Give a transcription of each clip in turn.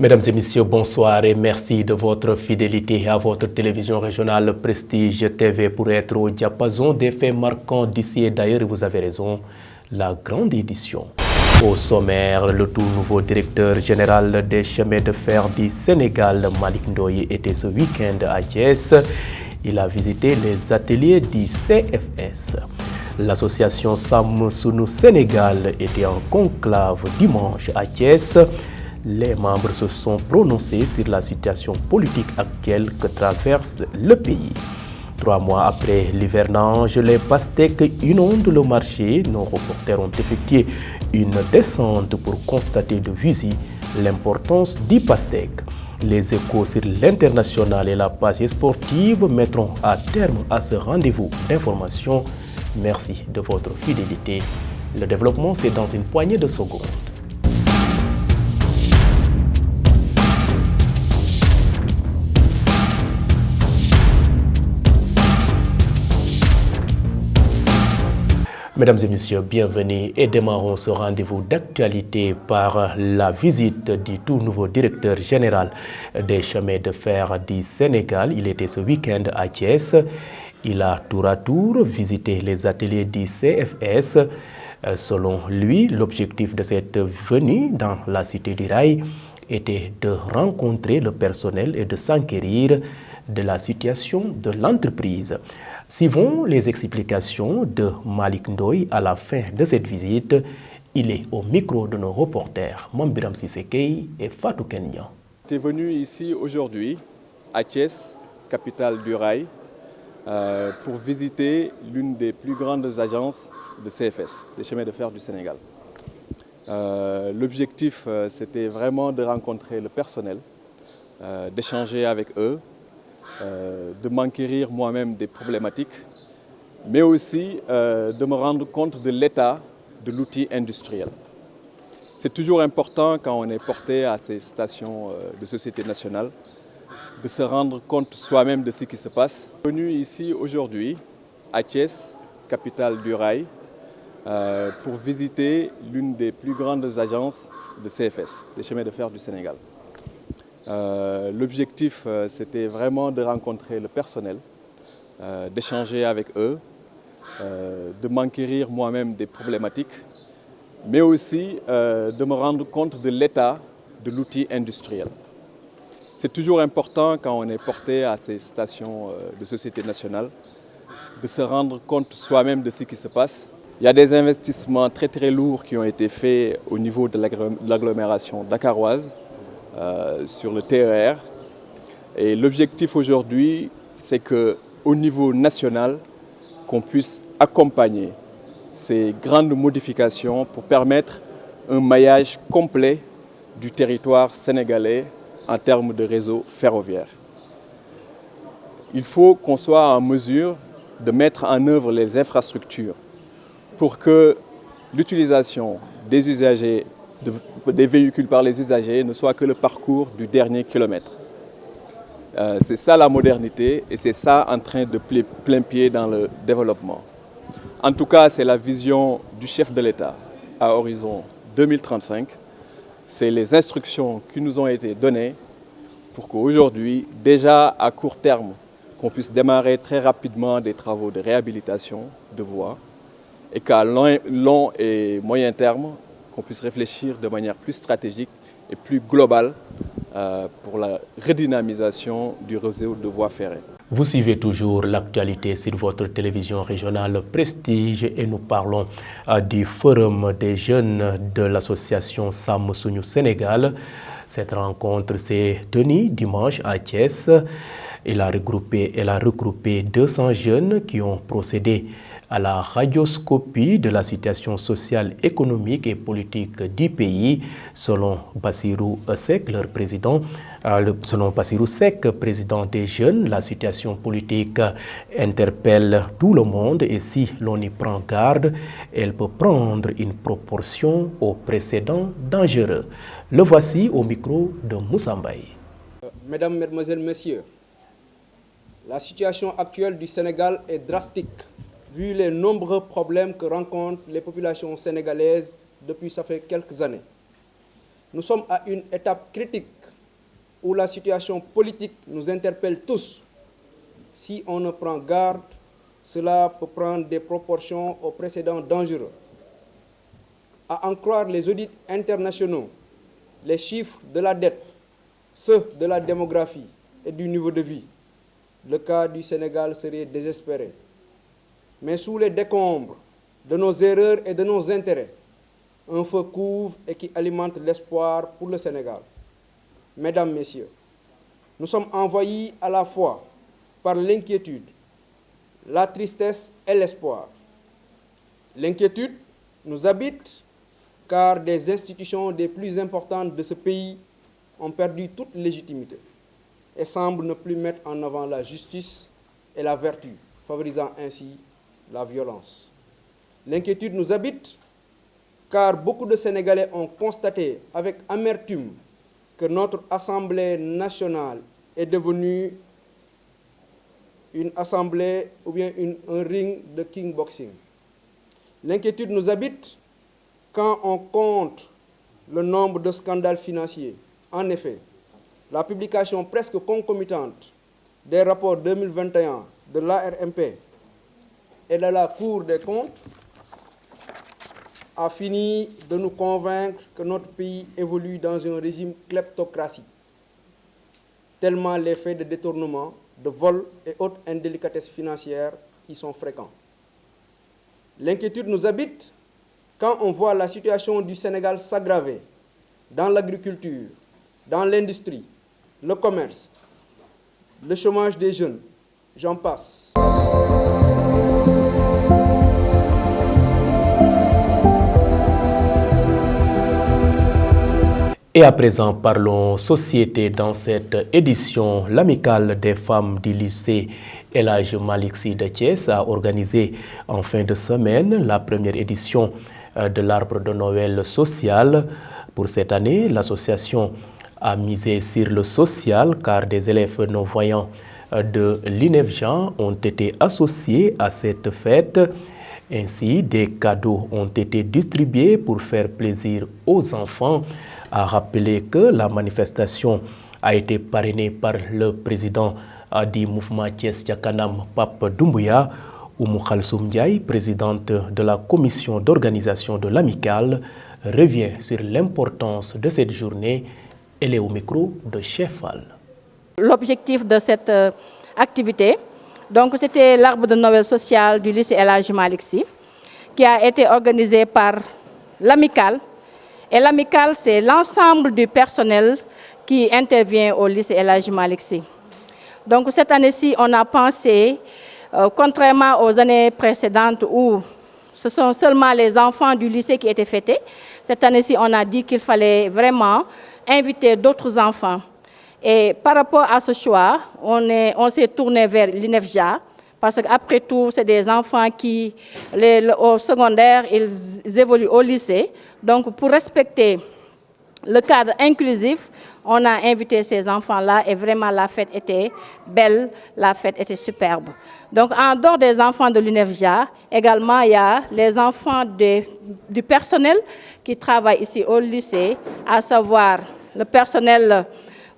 Mesdames et messieurs, bonsoir et merci de votre fidélité à votre télévision régionale Prestige TV pour être au diapason des faits marquants d'ici et d'ailleurs. Vous avez raison, la grande édition. Au sommaire, le tout nouveau directeur général des chemins de fer du Sénégal, Malick Ndoye, était ce week-end à Thiès. Il a visité les ateliers du CFS. L'association Sam Sunu Sénégal était en conclave dimanche à Thiès. Les membres se sont prononcés sur la situation politique actuelle que traverse le pays. 3 mois après l'hivernage, les pastèques inondent le marché. Nos reporters ont effectué une descente pour constater de visu l'importance du pastèque. Les échos sur l'international et la page sportive mettront à terme à ce rendez-vous d'information. Merci de votre fidélité. Le développement, c'est dans une poignée de secondes. Mesdames et messieurs, bienvenue et démarrons ce rendez-vous d'actualité par la visite du tout nouveau directeur général des chemins de fer du Sénégal. Il était ce week-end à Thiès. Il a tour à tour visité les ateliers du CFS. Selon lui, l'objectif de cette venue dans la cité du Rail était de rencontrer le personnel et de s'enquérir de la situation de l'entreprise. Suivons les explications de Malick Ndoye à la fin de cette visite. Il est au micro de nos reporters Mambiram Sissekei et Fatou Kenya. Tu es venu ici aujourd'hui à Thiès, capitale du Rail, pour visiter l'une des plus grandes agences de CFS, des chemins de fer du Sénégal. L'objectif, c'était vraiment de rencontrer le personnel, d'échanger avec eux, de m'enquérir moi-même des problématiques, mais aussi de me rendre compte de l'état de l'outil industriel. C'est toujours important quand on est porté à ces stations de société nationale de se rendre compte soi-même de ce qui se passe. Je suis venu ici aujourd'hui à Thiès, capitale du Rail, pour visiter l'une des plus grandes agences de CFS, des chemins de fer du Sénégal. L'objectif, c'était vraiment de rencontrer le personnel, d'échanger avec eux, de m'enquérir moi-même des problématiques, mais aussi de me rendre compte de l'état de l'outil industriel. C'est toujours important quand on est porté à ces stations de société nationale de se rendre compte soi-même de ce qui se passe. Il y a des investissements très très lourds qui ont été faits au niveau de l'agglomération dakaroise, sur le TER. Et l'objectif aujourd'hui, c'est qu'au niveau national, qu'on puisse accompagner ces grandes modifications pour permettre un maillage complet du territoire sénégalais en termes de réseau ferroviaire. Il faut qu'on soit en mesure de mettre en œuvre les infrastructures pour que l'utilisation des usagers, des véhicules par les usagers ne soit que le parcours du dernier kilomètre. C'est ça la modernité et c'est ça en train de plein pied dans le développement. En tout cas, c'est la vision du chef de l'État à horizon 2035. C'est les instructions qui nous ont été données pour qu'aujourd'hui, déjà à court terme, qu'on puisse démarrer très rapidement des travaux de réhabilitation de voies et qu'à long et moyen terme, qu'on puisse réfléchir de manière plus stratégique et plus globale pour la redynamisation du réseau de voies ferrées. Vous suivez toujours l'actualité sur votre télévision régionale Prestige et nous parlons du forum des jeunes de l'association Sam Sunu Sénégal. Cette rencontre s'est tenue dimanche à Thiès. Elle a regroupé 200 jeunes qui ont procédé à la radioscopie de la situation sociale, économique et politique du pays, selon Bassirou Seck, leur président. Selon Bassirou Seck, président des jeunes, la situation politique interpelle tout le monde et si l'on y prend garde, elle peut prendre une proportion au précédent dangereux. Le voici au micro de Moussa Mbaye. Mesdames, Mesdemoiselles, Messieurs, la situation actuelle du Sénégal est drastique, vu les nombreux problèmes que rencontrent les populations sénégalaises depuis ça fait quelques années. nous sommes à une étape critique où la situation politique nous interpelle tous. Si on ne prend garde, cela peut prendre des proportions aux précédents dangereux. À en croire les audits internationaux, les chiffres de la dette, ceux de la démographie et du niveau de vie, le cas du Sénégal serait désespéré. Mais sous les décombres de nos erreurs et de nos intérêts, un feu couve et qui alimente l'espoir pour le Sénégal. Mesdames, Messieurs, nous sommes envahis à la fois par l'inquiétude, la tristesse et l'espoir. L'inquiétude nous habite car des institutions des plus importantes de ce pays ont perdu toute légitimité et semblent ne plus mettre en avant la justice et la vertu, favorisant ainsi la violence. L'inquiétude nous habite car beaucoup de Sénégalais ont constaté avec amertume que notre Assemblée nationale est devenue une assemblée ou bien un ring de kickboxing. L'inquiétude nous habite quand on compte le nombre de scandales financiers. En effet, la publication presque concomitante des rapports 2021 de l'ARMP et de la Cour des comptes a fini de nous convaincre que notre pays évolue dans un régime kleptocratique, tellement les faits de détournement, de vol et autres indélicatesses financières y sont fréquents. L'inquiétude nous habite quand on voit la situation du Sénégal s'aggraver dans l'agriculture, dans l'industrie, le commerce, le chômage des jeunes, j'en passe. Et à présent, parlons société. Dans cette édition, l'amicale des femmes du lycée El Hadji Malick Sy de Thiès a organisé en fin de semaine la première édition de l'arbre de Noël social. Pour cette année, l'association a misé sur le social car des élèves non-voyants de l'INEFJA ont été associés à cette fête. Ainsi, des cadeaux ont été distribués pour faire plaisir aux enfants. A rappelé que la manifestation a été parrainée par le président du mouvement Thiès Ca Kanam, Pape Doumbouya. Oumou Khalsoum Ndiaye, présidente de la commission d'organisation de l'amicale, revient sur l'importance de cette journée. Elle est au micro de Chef Fall. L'objectif de cette activité, donc c'était l'arbre de Noël social du lycée El Hadji Malick Sy, qui a été organisé par l'amicale. Et l'amicale, c'est l'ensemble du personnel qui intervient au lycée El Hadji Malick Sy. Donc cette année-ci, on a pensé, contrairement aux années précédentes où ce sont seulement les enfants du lycée qui étaient fêtés, cette année-ci, on a dit qu'il fallait vraiment inviter d'autres enfants. Et par rapport à ce choix, on s'est tourné vers l'INEFJA, parce qu'après tout, c'est des enfants qui, au secondaire, ils évoluent au lycée. Donc, pour respecter le cadre inclusif, on a invité ces enfants-là et vraiment la fête était belle, la fête était superbe. Donc, en dehors des enfants de l'INEFJA, également, il y a les enfants du personnel qui travaille ici au lycée, à savoir le personnel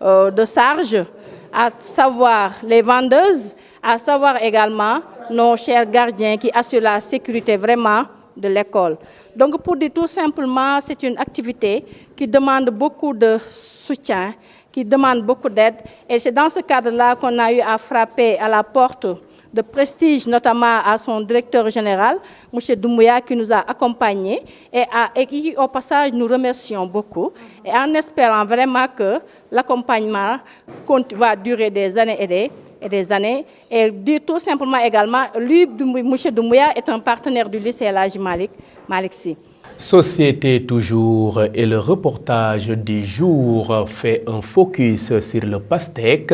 de Sarge, à savoir les vendeuses, à savoir également nos chers gardiens qui assurent la sécurité vraiment de l'école. Donc pour dire tout simplement, c'est une activité qui demande beaucoup de soutien, qui demande beaucoup d'aide. Et c'est dans ce cadre-là qu'on a eu à frapper à la porte de Prestige, notamment à son directeur général, M. Doumbouya, qui nous a accompagnés et qui, au passage, nous remercions beaucoup. Et en espérant vraiment que l'accompagnement va durer des années et des années. Et dire tout simplement également, lui, M. Doumbouya, est un partenaire du lycée El Hadji Malick Sy. Société toujours, et le reportage du jour fait un focus sur le pastèque.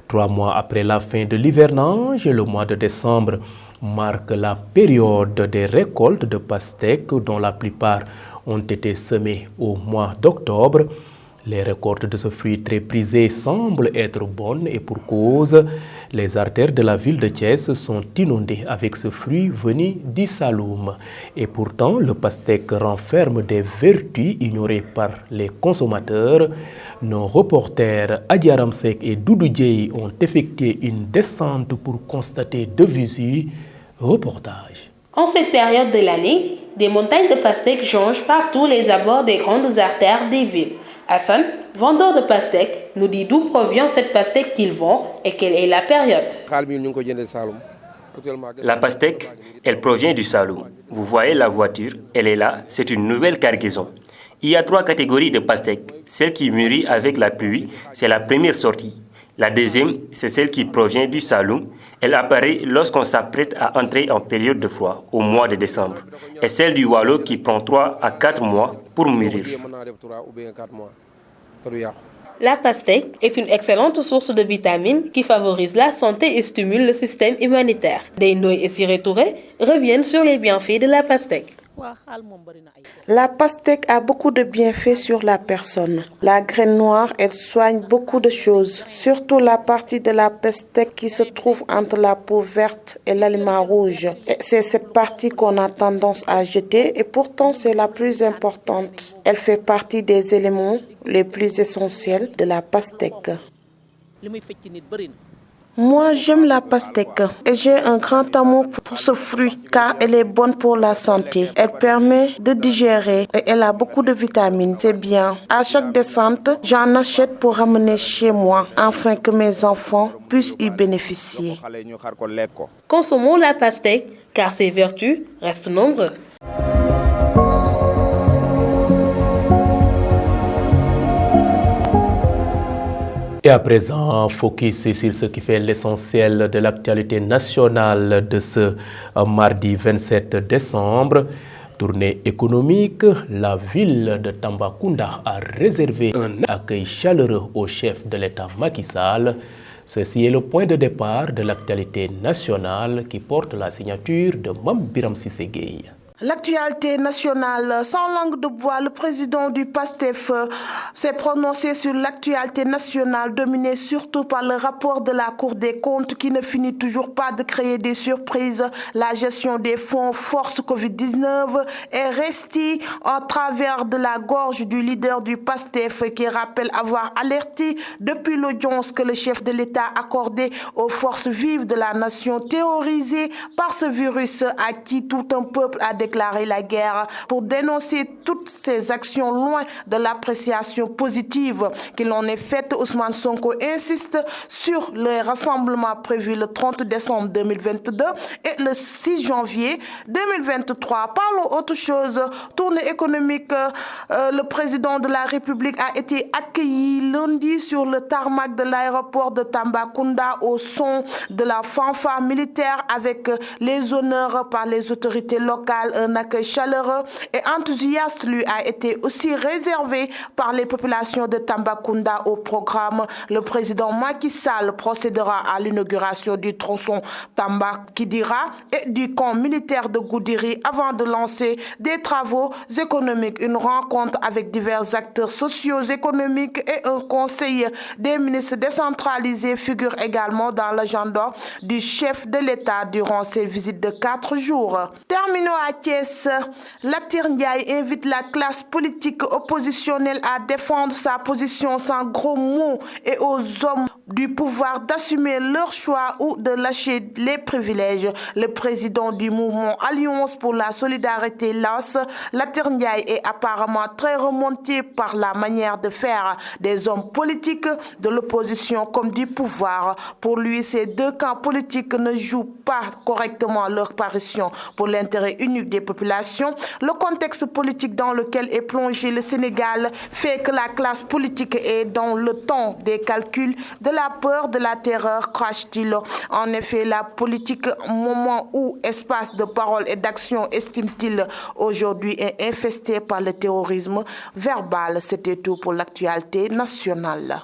3 mois après la fin de l'hivernage, le mois de décembre marque la période des récoltes de pastèques dont la plupart ont été semées au mois d'octobre. Les récoltes de ce fruit très prisé semblent être bonnes et pour cause, les artères de la ville de Thiès sont inondées avec ce fruit venu du Saloum. Et pourtant, le pastèque renferme des vertus ignorées par les consommateurs. Nos reporters Adi Aramsek et Doudou Dieye ont effectué une descente pour constater de visu. Reportage. En cette période de l'année, des montagnes de pastèques jonchent partout les abords des grandes artères des villes. Hassan, vendeur de pastèques, nous dit d'où provient cette pastèque qu'il vend et quelle est la période. La pastèque, elle provient du Saloum. Vous voyez la voiture, elle est là, c'est une nouvelle cargaison. Il y a 3 catégories de pastèques. Celle qui mûrit avec la pluie, c'est la première sortie. La deuxième, c'est celle qui provient du Saloum. Elle apparaît lorsqu'on s'apprête à entrer en période de froid, au mois de décembre. Et celle du Wallo qui prend 3 à 4 mois pour mûrir. La pastèque est une excellente source de vitamines qui favorise la santé et stimule le système immunitaire. Deynoy et Siré Touré reviennent sur les bienfaits de la pastèque. La pastèque a beaucoup de bienfaits sur la personne. La graine noire, elle soigne beaucoup de choses, surtout la partie de la pastèque qui se trouve entre la peau verte et l'aliment rouge. C'est cette partie qu'on a tendance à jeter et pourtant c'est la plus importante. Elle fait partie des éléments les plus essentiels de la pastèque. Moi, j'aime la pastèque et j'ai un grand amour pour ce fruit car elle est bonne pour la santé. Elle permet de digérer et elle a beaucoup de vitamines. C'est bien. À chaque descente, j'en achète pour ramener chez moi afin que mes enfants puissent y bénéficier. Consommons la pastèque car ses vertus restent nombreuses. Et à présent, focus sur ce qui fait l'essentiel de l'actualité nationale de ce mardi 27 décembre. Tournée économique, la ville de Tambacounda a réservé un accueil chaleureux au chef de l'État Macky Sall. Ceci est le point de départ de l'actualité nationale qui porte la signature de Mame Biram Cissé Gueye. L'actualité nationale, sans langue de bois, le président du PASTEF s'est prononcé sur l'actualité nationale dominée surtout par le rapport de la Cour des comptes qui ne finit toujours pas de créer des surprises. La gestion des fonds force Covid-19 est restée en travers de la gorge du leader du PASTEF qui rappelle avoir alerté depuis l'audience que le chef de l'État accordait aux forces vives de la nation terrorisées par ce virus à qui tout un peuple a déclaré la guerre pour dénoncer toutes ces actions loin de l'appréciation positive qu'il en est faite. Ousmane Sonko insiste sur les rassemblements prévus le 30 décembre 2022 et le 6 janvier 2023. Parlons autre chose. Tournée économique, le président de la République a été accueilli lundi sur le tarmac de l'aéroport de Tambacounda au son de la fanfare militaire avec les honneurs par les autorités locales. Un accueil chaleureux et enthousiaste lui a été aussi réservé par les populations de Tambacounda au programme. Le président Macky Sall procédera à l'inauguration du tronçon Tamba-Kidira et du camp militaire de Goudiri avant de lancer des travaux économiques. Une rencontre avec divers acteurs socio-économiques et un conseil des ministres décentralisés figure également dans l'agenda du chef de l'État durant ses visites de 4 jours. Terminons à Thiès. Latir Ndiaye invite la classe politique oppositionnelle à défendre sa position sans gros mots et aux hommes du pouvoir d'assumer leur choix ou de lâcher les privilèges. Le président du mouvement Alliance pour la solidarité LAS, Latir Ndiaye, est apparemment très remonté par la manière de faire des hommes politiques de l'opposition comme du pouvoir. Pour lui, ces deux camps politiques ne jouent pas correctement leur parution pour l'intérêt unique des populations. Le contexte politique dans lequel est plongé le Sénégal fait que la classe politique est dans le temps des calculs, de la peur, de la terreur, crache-t-il. En effet, la politique, moment où espace de parole et d'action, estime-t-il, aujourd'hui est infesté par le terrorisme verbal. C'était tout pour l'actualité nationale.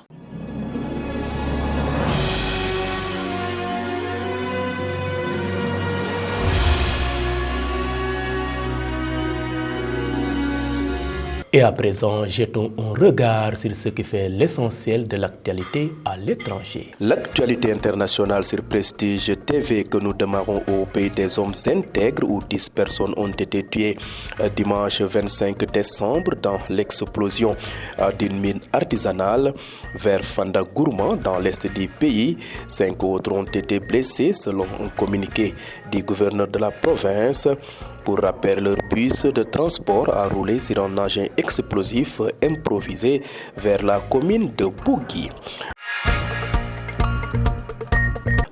Et à présent, jetons un regard sur ce qui fait l'essentiel de l'actualité à l'étranger. L'actualité internationale sur Prestige TV que nous démarrons au pays des hommes intègres où 10 personnes ont été tuées dimanche 25 décembre dans l'explosion d'une mine artisanale vers Fanda Gourma dans l'est du pays. 5 autres ont été blessés selon un communiqué du gouverneur de la province. Pour rappel, leur bus de transport a roulé sur un engin explosif improvisé vers la commune de Bougui.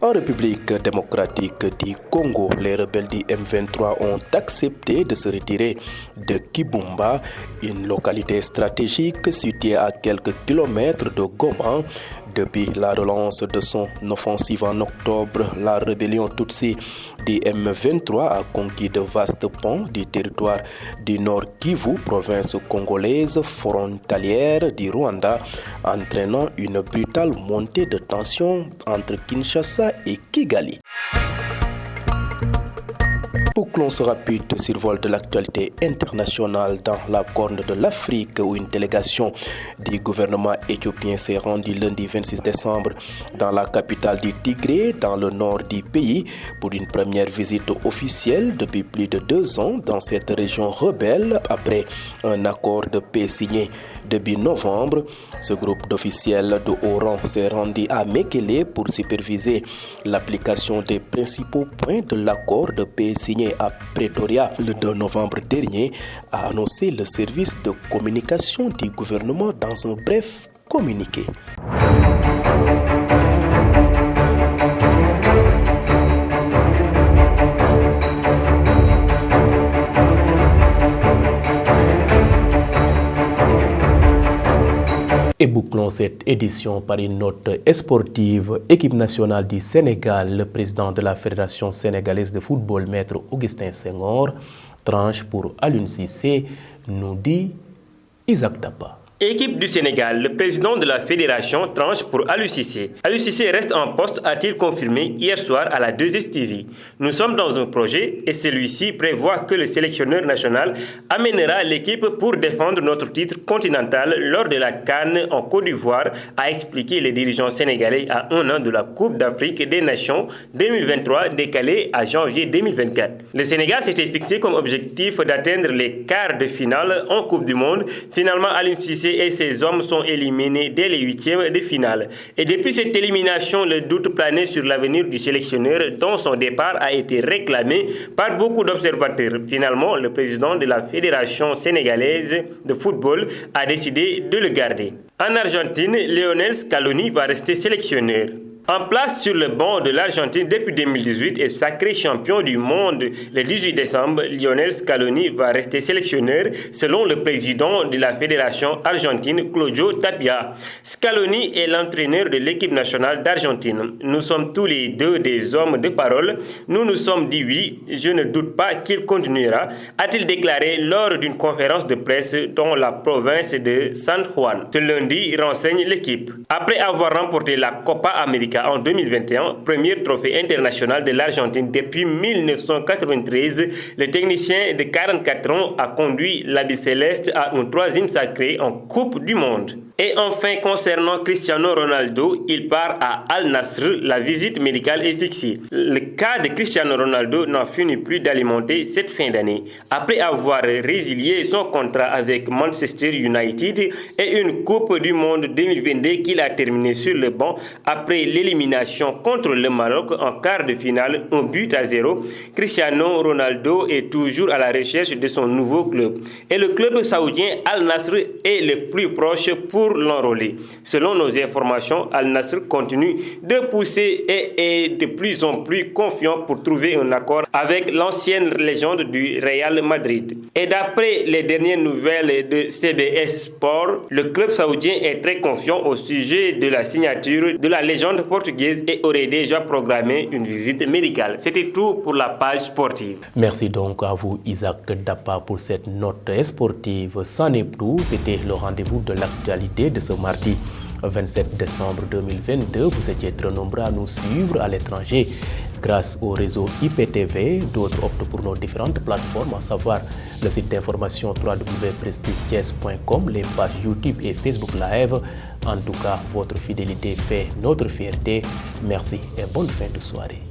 En République démocratique du Congo, les rebelles du M23 ont accepté de se retirer de Kibumba, une localité stratégique située à quelques kilomètres de Goma. Depuis la relance de son offensive en octobre, la rébellion Tutsi du M23 a conquis de vastes pans du territoire du Nord Kivu, province congolaise frontalière du Rwanda, entraînant une brutale montée de tension entre Kinshasa et Kigali. Bouclons ce rapide survol de l'actualité internationale dans la Corne de l'Afrique où une délégation du gouvernement éthiopien s'est rendue lundi 26 décembre dans la capitale du Tigré, dans le nord du pays, pour une première visite officielle depuis plus de 2 ans dans cette région rebelle après un accord de paix signé début novembre. Ce groupe d'officiels de haut rang s'est rendu à Mekele pour superviser l'application des principaux points de l'accord de paix signé à Pretoria le 2 novembre dernier, a annoncé le service de communication du gouvernement dans un bref communiqué. Et bouclons cette édition par une note sportive. Équipe nationale du Sénégal, le président de la Fédération sénégalaise de football, maître Augustin Senghor, tranche pour Aliou Cissé, nous dit Isaac Dapa. Équipe du Sénégal, le président de la fédération tranche pour Aliou Cissé. Aliou Cissé reste en poste, a-t-il confirmé hier soir à la 2STV. Nous sommes dans un projet et celui-ci prévoit que le sélectionneur national amènera l'équipe pour défendre notre titre continental lors de la CAN en Côte d'Ivoire, a expliqué les dirigeants sénégalais à 1 an de la Coupe d'Afrique des Nations 2023 décalée à janvier 2024. Le Sénégal s'était fixé comme objectif d'atteindre les quarts de finale en Coupe du Monde. Finalement, Aliou Cissé et ses hommes sont éliminés dès les 8e de finale. Et depuis cette élimination, le doute planait sur l'avenir du sélectionneur dont son départ a été réclamé par beaucoup d'observateurs. Finalement, le président de la Fédération sénégalaise de football a décidé de le garder. En Argentine, Lionel Scaloni va rester sélectionneur. En place sur le banc de l'Argentine depuis 2018 et sacré champion du monde le 18 décembre, Lionel Scaloni va rester sélectionneur selon le président de la fédération argentine, Claudio Tapia. Scaloni est l'entraîneur de l'équipe nationale d'Argentine. Nous sommes tous les deux des hommes de parole. Nous nous sommes dit oui, je ne doute pas qu'il continuera, a-t-il déclaré lors d'une conférence de presse dans la province de San Juan. Ce lundi, renseigne l'équipe. Après avoir remporté la Copa América en 2021, premier trophée international de l'Argentine depuis 1993, le technicien de 44 ans a conduit l'Albiceleste à un 3e sacré en Coupe du Monde. Et enfin, concernant Cristiano Ronaldo, il part à Al Nassr. La visite médicale est fixée. Le cas de Cristiano Ronaldo n'en finit plus d'alimenter cette fin d'année. Après avoir résilié son contrat avec Manchester United et une Coupe du Monde 2022 qu'il a terminé sur le banc après l'élimination contre le Maroc en quart de finale, 1-0, Cristiano Ronaldo est toujours à la recherche de son nouveau club. Et le club saoudien Al Nassr est le plus proche pour l'enrôler. Selon nos informations, Al Nassr continue de pousser et est de plus en plus confiant pour trouver un accord avec l'ancienne légende du Real Madrid. Et d'après les dernières nouvelles de CBS Sport, le club saoudien est très confiant au sujet de la signature de la légende portugaise et aurait déjà programmé une visite médicale. C'était tout pour la page sportive. Merci donc à vous Isaac Dapa pour cette note sportive. C'en est plus, c'était le rendez-vous de l'actualité de ce mardi 27 décembre 2022. Vous étiez très nombreux à nous suivre à l'étranger. grâce au réseau IPTV. D'autres optent pour nos différentes plateformes, à savoir le site d'information www.prestigethies.com, les pages YouTube et Facebook Live. En tout cas, votre fidélité fait notre fierté. Merci et bonne fin de soirée.